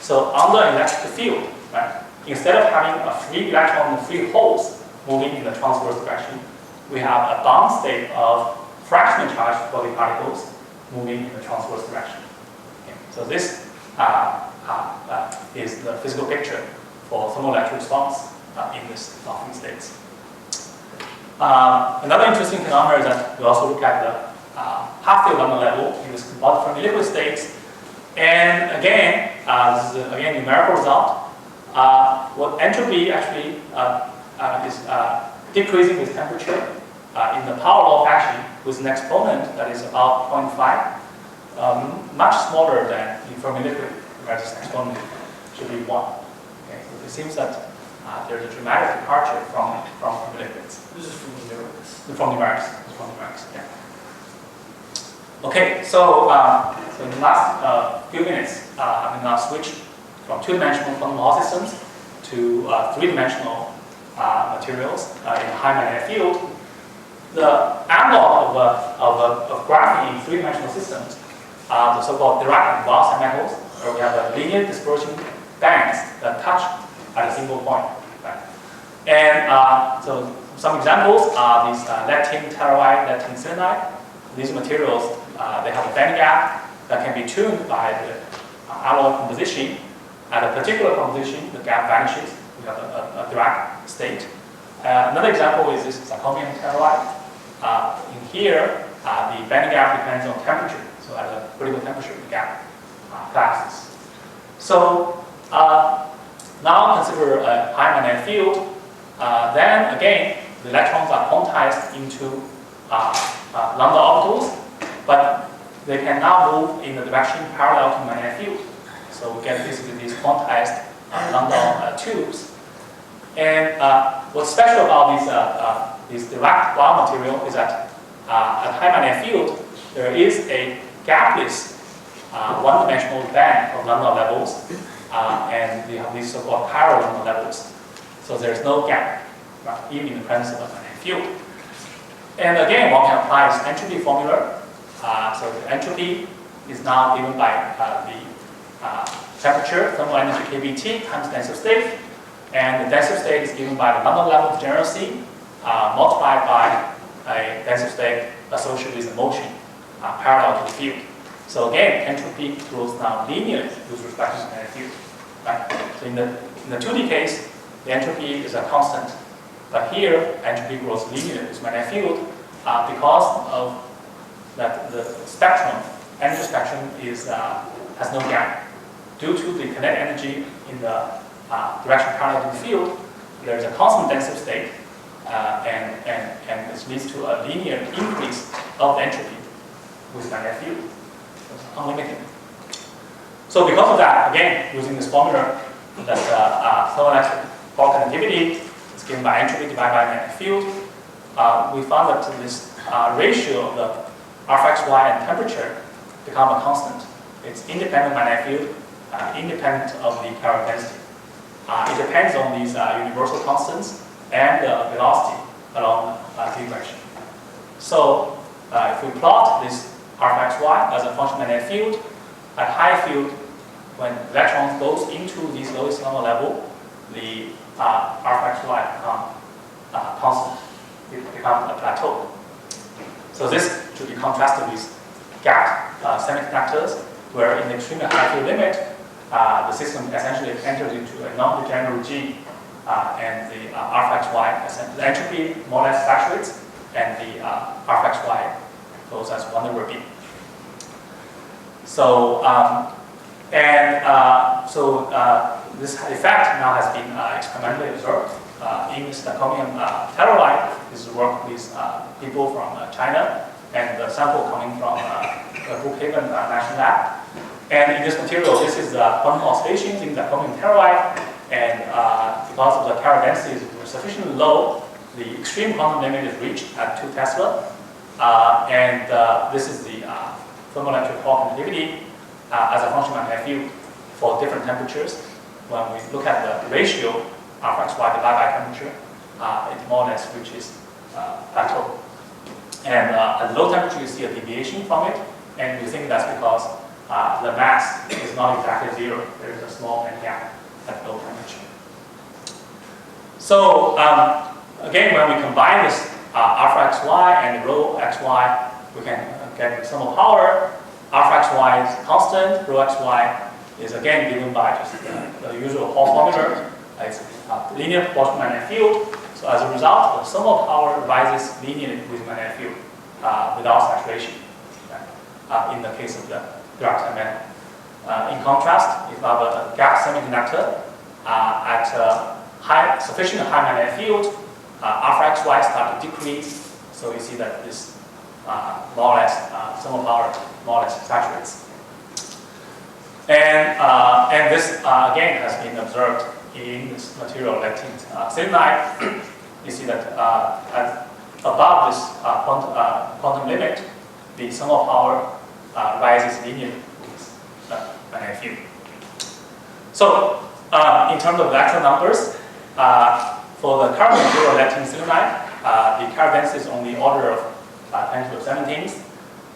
So under an electric field, right, instead of having a free electron and free holes moving in the transverse direction, we have a bound state of fractional charged quasi-particles moving in the transverse direction. Okay. So this is the physical picture for thermoelectric response in this buffering states. Another interesting phenomenon is that we also look at the half-wave lambda level in this composite Fermi liquid states. And again, this is again numerical result. What entropy actually is decreasing with temperature in the power law fashion with an exponent that is about 0.5, much smaller than in Fermi liquid, where this exponent should be 1. Okay, so it seems that there's a dramatic departure from Fermi liquids. This is from numerics. From numerics, yeah. Okay, so in the last few minutes, I'm going to now switch from two-dimensional quantum Hall systems to three-dimensional materials in a high magnetic field. The analog of graphene in three-dimensional systems are the so-called Dirac and Weyl semimetals, where we have a linear dispersion bands that touch at a single point. Right? And so some examples are these lead-tin telluride, lead-tin selenide. These materials, they have a band gap that can be tuned by the alloy composition. At a particular composition, the gap vanishes. We have a Dirac state. Another example is this zirconium telluride. In here, the band gap depends on temperature. So at a critical temperature, the gap collapses. So now consider a high magnetic field. Then again, the electrons are quantized into lambda orbitals, but they can now move in the direction parallel to magnetic field. So we get basically these quantized lambda tubes. And what's special about this Dirac Weyl material is that at high magnetic field, there is a gapless one-dimensional band of lambda levels, and we have these so-called chiral lambda levels. So there's no gap, right, even in the presence of a magnetic field. And again, one can apply this entropy formula. So the entropy is now given by the temperature, thermal energy kBT times densive state. And the densive state is given by the lambda level degeneracy multiplied by a densive state associated with the motion parallel to the field. So again, entropy grows now linearly with respect to the magnetic field. Right? So in the 2D case, the entropy is a constant. But here, entropy grows linearly with magnetic field because of that the spectrum, energy spectrum has no gap. Due to the kinetic energy in the direction parallel to the field, there is a constant densive state, and this leads to a linear increase of entropy with magnetic field. It's unlimited. So because of that, again, using this formula, that thermoelectric Hall conductivity is given by entropy divided by magnetic field, we found that this ratio of the Rxy and temperature become a constant. It's independent magnetic field, independent of the current density. It depends on these universal constants and the velocity along the direction. So if we plot this Rxy as a function of magnetic field, at high field, when electrons goes into this lowest thermal level, the Rxy become constant. It becomes a plateau. So this should be contrasted with gap semiconductors, where in the extremely high field limit, the system essentially enters into a non-degenerate regime, and the Rxy, the entropy more or less saturates, and the Rxy goes as 1 over B. So, this effect now has been experimentally observed in zirconium telluride. This is work with people from China, and the sample coming from Brookhaven National Lab. And in this material, this is the quantum oscillations in zirconium telluride, and because of the carrier density is sufficiently low, the extreme quantum limit is reached at 2 Tesla. This is the Thermoelectric Hall conductivity as a function of magnetic field for different temperatures. When we look at the ratio Rxy divided by temperature, it more or less reaches plateau. And at low temperature, you see a deviation from it, and we think that's because the mass is not exactly zero. There is a small band gap at low temperature. So again, when we combine this Rxy and rho xy, we can get the sum of power. Rxy is constant, rho xy is again given by just the usual Hall formula. It's a linear proportional magnetic field. So as a result, the sum of power rises linearly with magnetic field without saturation. In the case of the Dirac metal. In contrast, if you have a gap semiconductor at sufficient high magnetic field, Rxy start to decrease. So you see that this more or less sum of power more or less saturates. And this again has been observed in this material lectin selenide. You see that above this quantum limit, the sum of power rises linearly with magnetic field. So in terms of electron numbers, for the current material lectin selenide, the carrier density is only order of 10 to the 17th.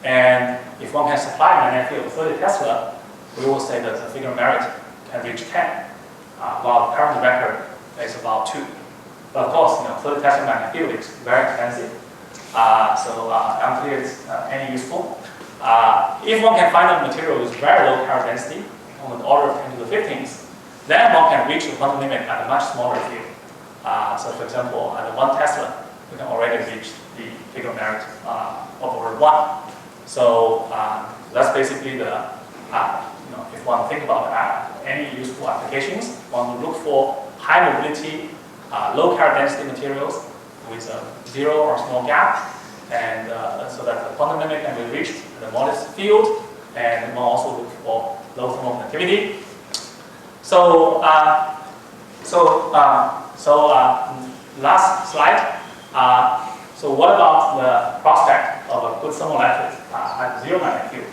And if one can supply magnetic field of 30 Tesla, we will say that the figure of merit can reach 10, while the current record is about 2. But of course, 30 Tesla magnetic field is very expensive, so unclear it's any useful. If one can find a material with very low carrier density, on the order of 10 to the 15th, then one can reach the quantum limit at a much smaller field. So for example, at 1 Tesla, we can already reach the figure of merit of over 1. So that's basically the, if one think about any useful applications, one will look for high mobility, low carrier density materials with a zero or small gap, and so that the quantum limit can be reached in a modest field, and one also look for low thermal conductivity. So, last slide. So what about the prospect of a good thermoelectric at zero magnetic field?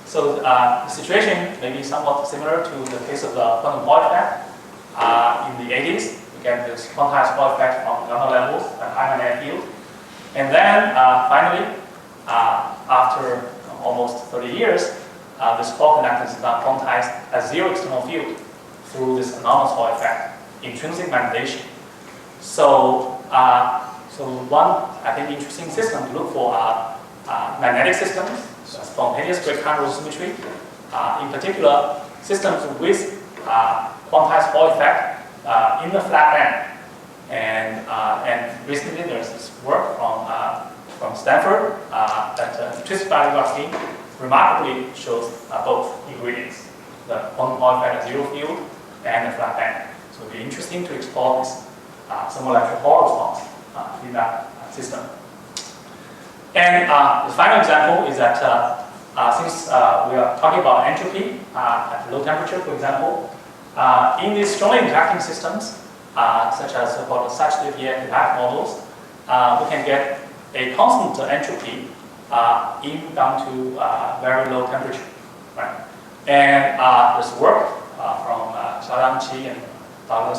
So the situation may be somewhat similar to the case of the quantum Hall effect. In the 80s, we get this quantized Hall effect from gamma levels at high magnetic field. And then finally, after almost 30 years, this Hall conductance is now quantized at zero external field through this anomalous Hall effect, intrinsic magnetization. So, one, I think, interesting system to look for are magnetic systems, spontaneous break kind symmetry. In particular, systems with quantized Hall effect in the flat band. And recently there's this work from Stanford that twisted value Graphene remarkably shows both ingredients, the quantum Hall effect at zero field and the flat band. So it'll be interesting to explore this thermoelectric Hall response in that system. And the final example is that since we are talking about entropy at low temperature, for example, in these strongly interacting systems, such as such-Liouville Dirac models, we can get a constant entropy even down to very low temperature, right? And there's work from Liang Fu and Dr.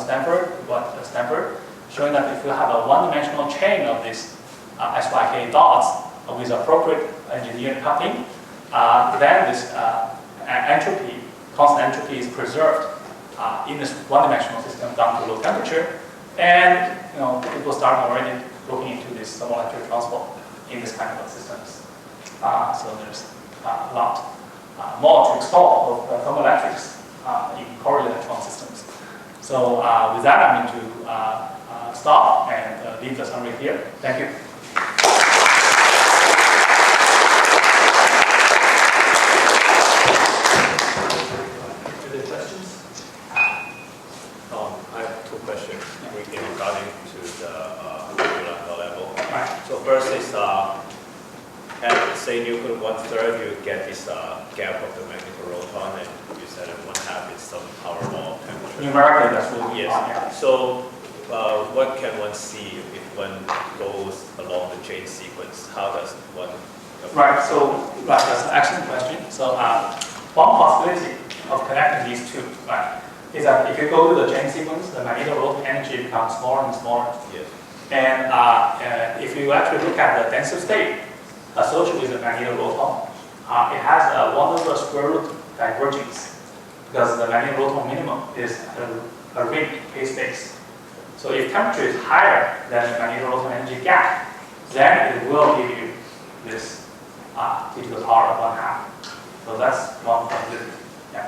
Stanford, showing that if you have a one-dimensional chain of these SYK dots with appropriate engineered coupling, then this entropy, constant entropy, is preserved in this one-dimensional system down to low temperature. And people start already looking into this thermoelectric transport in this kind of systems. So there's a lot more to explore of thermoelectrics in correlated electron systems. So with that, I'm going to stop and leave the summary here. Thank you. Any questions? I have two questions regarding to the Landau level. Right. So first is at say nuclear 1/3, you get this gap of the magnetoroton, and you said that 1/2 is some power law temperature. Numerically, that's what we Yes. So what can one see if one goes along the chain sequence? How does one? Right, so that's an excellent question. So one possibility of connecting these two, right, is that if you go to the chain sequence, the magnetoroton energy becomes smaller and smaller. Yes. And if you actually look at the denser state associated with the magnetoroton, it has a 1/2 square root divergence because the magnetoroton minimum is a ring K-space. So if temperature is higher than the magnetoroton energy gap, then it will give you this e to the power of 1/2. So that's one possibility. Yeah.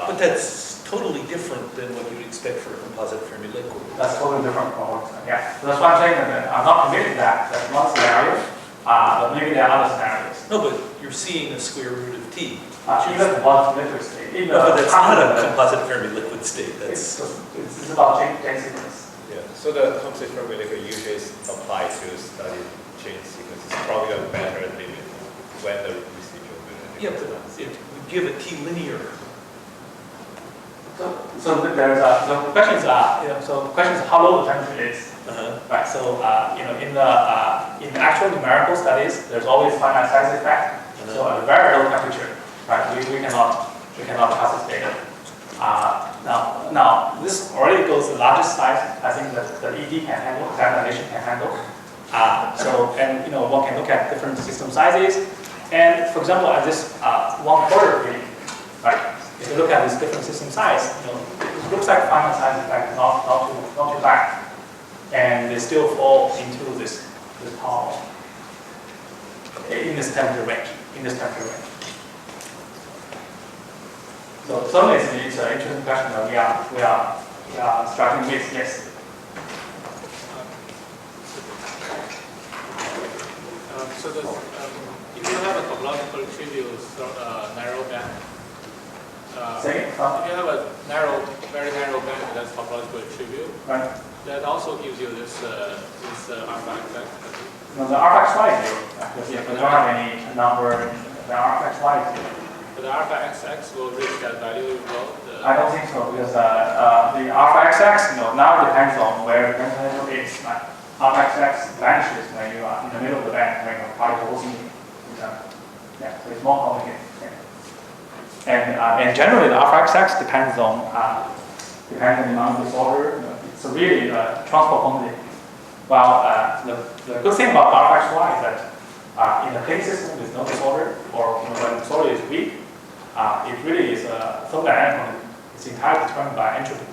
But that's totally different than what you'd expect for a composite Fermi liquid. That's totally different from what. Yeah. So that's why I'm saying that I'm not committing that. That's one scenario, but maybe there are other scenarios. No, but you're seeing a square root of T. Even one liquid state. No, but that's not a composite Fermi liquid state. It's That's about chain sequence. Yeah. So the composite Fermi liquid usually is applied to study chain sequence. It's probably a better limit when the residual limit. yeah, but it would give a T linear. So there's the question is how low the temperature is. Right. So in the actual numerical studies, there's always finite size effect. So at a very low temperature, right, we cannot pass this data. Now this already goes to the largest size. I think that the ED can handle, examination can handle. And one can look at different system sizes. And for example, at this 1/4 reading, right? If you look at this different system size, it looks like finite size effect, not too bad, and they still fall into this power in this temperature range. So certainly it's an interesting question that we are struggling with. Yes. If you have a topological trivial narrow band, if you have a very narrow band that's topological trivial, Right. that also gives you this alpha effect. No, the alpha xy is zero. Because if we don't have any number, the alpha xy is zero. But the alpha xx will reach that value as well. I don't think so, because the alpha xx, now depends on where the potential is. Right? Alpha xx vanishes when you are in the middle of the band, when your particles in, for example. Yeah, so it's more complicated. Yeah. And generally, the alpha xx depends on the amount of disorder. It's really a transport quantity. Well, the good thing about alpha xy is that in a clean system with no disorder, or when disorder is weak, it really is a thermodynamic quantity. It's entirely determined by entropy.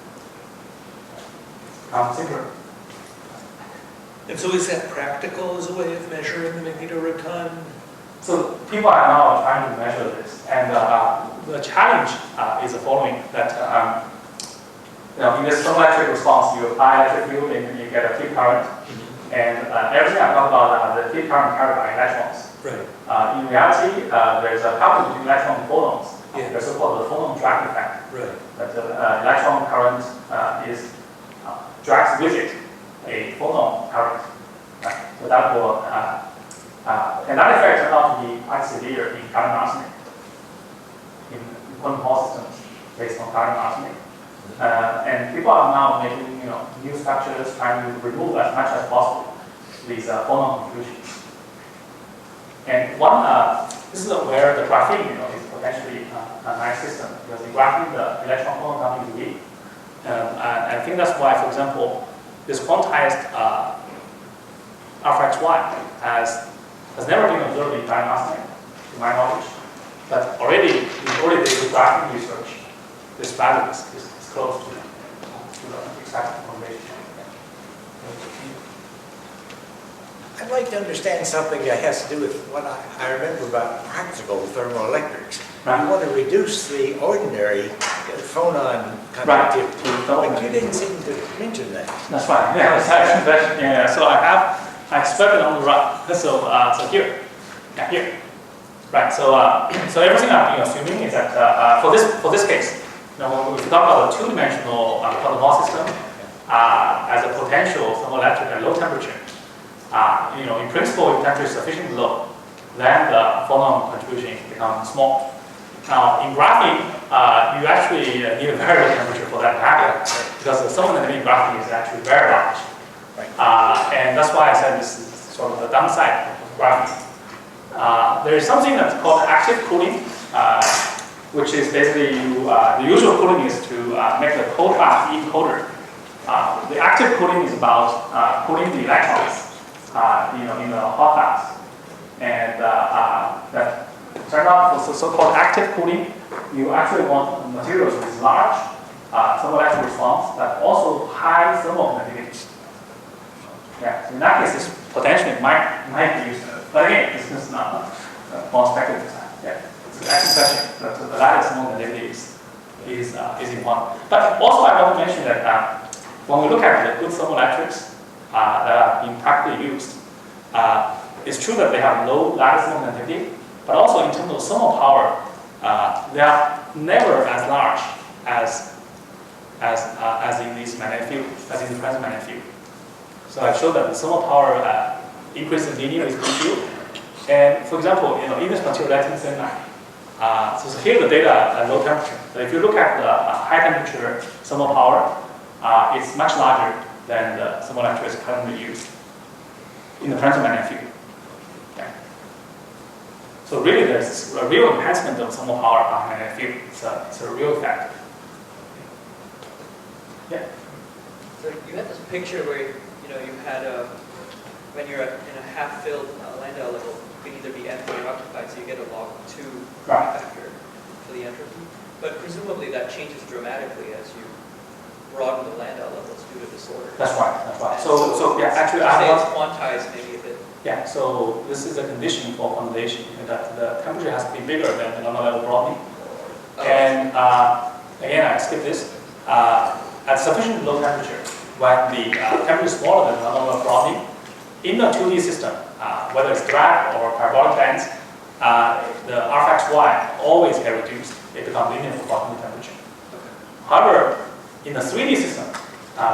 Simpler. And so is that practical as a way of measuring the magnetoroton? So people are now trying to measure this, and the challenge is the following: that in this thermoelectric response, you apply electric field and you get a field current, and everything I talked about, the field current carried by electrons. Right. In reality, there's a couple between electrons and photons. Yeah. There's so-called the photon drag effect. Right. That the electron current drags with it a photon carried that will, and that effect turned out to be quite severe in gallium arsenic, in quantum Hall systems based on gallium arsenic. And people are now making new structures trying to remove as much as possible these phonon contributions. And one, this is where the graphene is potentially a nice system, because in graphene the electron phonon coupling is weak. I think that's why, for example, this quantized alpha XY has never been observed in gallium arsenic, to my knowledge. But already in early days of graphene research, this value is close to the exact formulation. I'd like to understand something that has to do with what I remember about practical thermoelectrics. Right. You want to reduce the ordinary phonon conductivity, but you didn't seem to mention that. That's right. Yeah, that's actually, yeah. So I spelled it on the right. So here, yeah, here. Right. So so everything I'm assuming is that for this case, when we talk about a two-dimensional quantum Hall system as a potential thermoelectric at low temperature, in principle, if temperature is sufficiently low, then the phonon contribution becomes small. Now, in graphene, you actually need a very low temperature for that to happen, because the thermodynamic graphene is actually very large. And that's why I said this is sort of the downside of graphene. There is something that's called active cooling, which is basically the usual cooling is to make the cold fast even colder. The active cooling is about cooling the electrons, in the hot fast, and that turned out for so-called active cooling, you actually want materials with large thermoelectric response, but also high thermal conductivity. Yeah, so in that case, this potentially might be used, but again, this is not more speculative side. Yeah, it's an actual question. The lattice thermal conductivity is important. But also, I want to mention that when we look at the good thermoelectrics that are being practically used, it's true that they have low lattice thermal conductivity, but also in terms of thermal power, they are never as large as in this magnetic field, as in the present magnetic field. So I showed that the thermal power increases linear with the field. And for example, in this material lattice thermal, so here the data at low temperature. So if you look at the high temperature thermal power, it's much larger than the thermoelectrics currently used in the present magnetic field. Okay. So really, there's a real enhancement of thermal power on magnetic field. It's a real effect. Yeah. So you had this picture where you had when you're in a half-filled Landau level, it can either be empty or occupied, so you get a log 2 factor for the entropy. But presumably that changes dramatically as you broaden the Landau levels due to disorder. That's right. That's right. So yeah, actually, I was quantized maybe a bit. Yeah. So this is a condition for quantization, that the temperature has to be bigger than the normal level broadening. And again, I skipped this. At sufficient low temperature, when the temperature is smaller than the normal level broadening, in the 2D system, whether it's Dirac or parabolic bands, the alpha XY always get reduced. It becomes linear for quantum temperature. However, in the 3D system,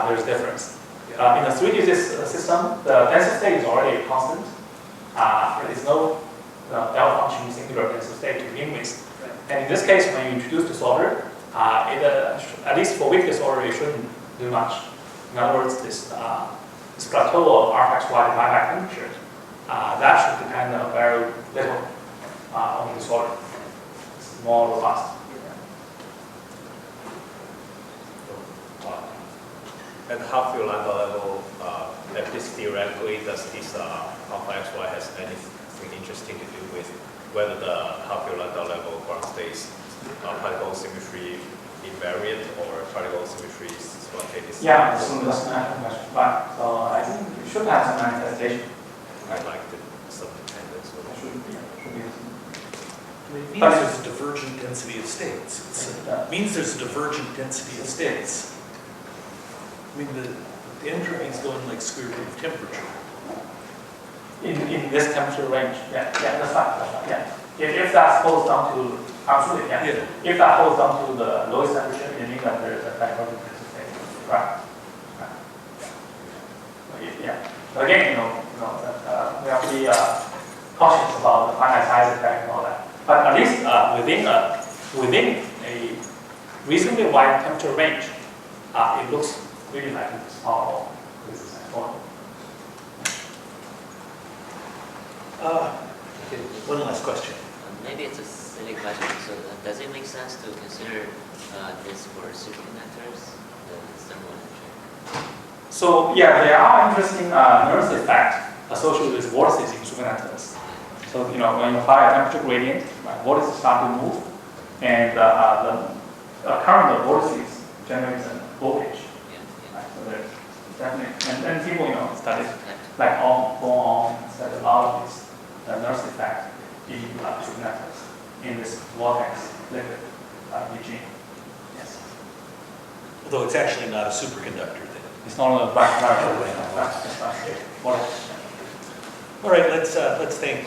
there's a difference. In the 3D system, the density state is already constant. There is no delta function singular density state to begin with. And in this case, when you introduce disorder, at least for weak disorder, it shouldn't do much. In other words, this plateau of alpha XY divided by temperature, that should depend on very little on the disorder. It's more robust. At half-field Landau level, at least theoretically, does this alpha XY has anything interesting to do with whether the half-field Landau level ground states particle symmetry invariant or particle symmetry spontaneous? Yeah, that's an excellent question. Right. So I think you should have some manifestation. I like the subdependence. It means there's a divergent density of states. It means there's a divergent density of states. I mean, the entropy is going like square root of temperature. In this temperature range, yeah, that's right, yeah. If that holds down to, absolutely, yeah. If that holds down to the lowest temperature, it means that there is a divergent density state. Right. Yeah. But again, we have to be cautious about the finite size effect and all that. But at least within a reasonably wide temperature range, it looks really like it's powerful. This is important. Okay, one last question. Maybe it's a silly question. So does it make sense to consider this for superconductors, the thermoelectric? So yeah, there are interesting Nernst effects associated with vortices in superconductors. So when you apply a temperature gradient, vortices start to move, and the current of vortices generates a voltage. Right? So there's definitely, and people study like boron study a lot of this Nernst effect in superconductors in this vortex liquid regime. Yes. Although it's actually not a superconductor thing. It's not a black matter. All right, let's thank